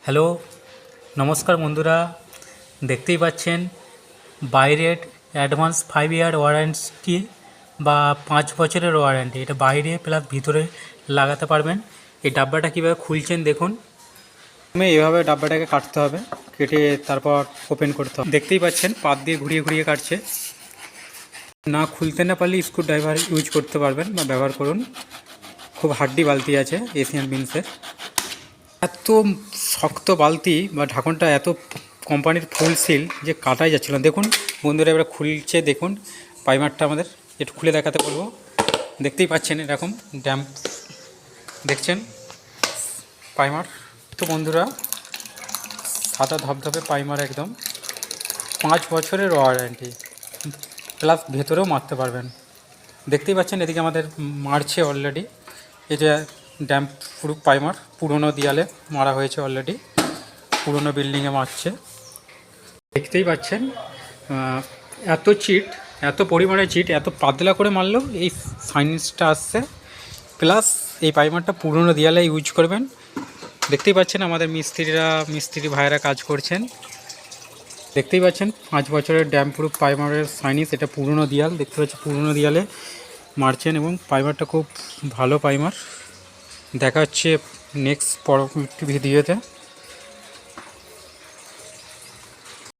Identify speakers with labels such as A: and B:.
A: Hello, নমস্কার বন্ধুরা। দেখতেই পাচ্ছেন বাইরের অ্যাডভান্স 5 ইয়ার ওয়ারেন্টি বা 5 বছরের ওয়ারেন্টি, এটা বাইরে প্লাস ভিতরে লাগাতে পারবেন। এই ডাব্বাটা কীভাবে খুলছেন দেখুন। প্রথমে এভাবে ডাব্বাটাকে কাটতে হবে, কেটে তারপর ওপেন করতে হবে। দেখতেই পাচ্ছেন পাত দিয়ে ঘুরিয়ে ঘুরিয়ে কাটছে। না খুলতে না পারলে স্ক্রু ড্রাইভার ইউজ করতে পারবেন বা ব্যবহার করুন। খুব হার্ডি বালতি আছে এশিয়ান পেইন্টসের। এত শক্ত বালতি বা ঢাকনটা এত কোম্পানির ফুল সিল যে কাটাই যাচ্ছিল না। দেখুন বন্ধুরা, এবার খুলছে দেখুন পাইমারটা। আমাদের একটু খুলে দেখাতে বলবো। দেখতেই পাচ্ছেন এরকম ড্যাম্প দেখছেন পাইমার। তো বন্ধুরা, সাদা ধবধবে পাইমার, একদম 5 বছরের ওয়ারেন্টি প্লাস ভেতরেও মারতে পারবেন। দেখতেই পাচ্ছেন এদিকে আমাদের মারছে অলরেডি। এটা ড্যাম্প প্রুফ পাইমার, পুরনো দেয়ালে মারা হয়েছে অলরেডি, পুরনো বিল্ডিংয়ে মারছে। দেখতেই পাচ্ছেন এত চিট, এত পরিমাণে চিট, এত পাতলা করে মারলেও এই সাইন্সটা আসছে। প্লাস এই পাইমারটা পুরনো দেয়ালে ইউজ করবেন। দেখতেই পাচ্ছেন আমাদের মিস্ত্রি ভাইয়েরা কাজ করছেন। দেখতেই পাচ্ছেন 5 বছরের ড্যাম্প প্রুফ পাইমারের সাইনিস। এটা পুরনো দেয়াল, দেখতে পাচ্ছি পুরনো দেয়ালে মারছেন এবং পাইমারটা খুব ভালো পাইমার। দেখা হচ্ছে নেক্সট পরবর্তী ভিডিওতে।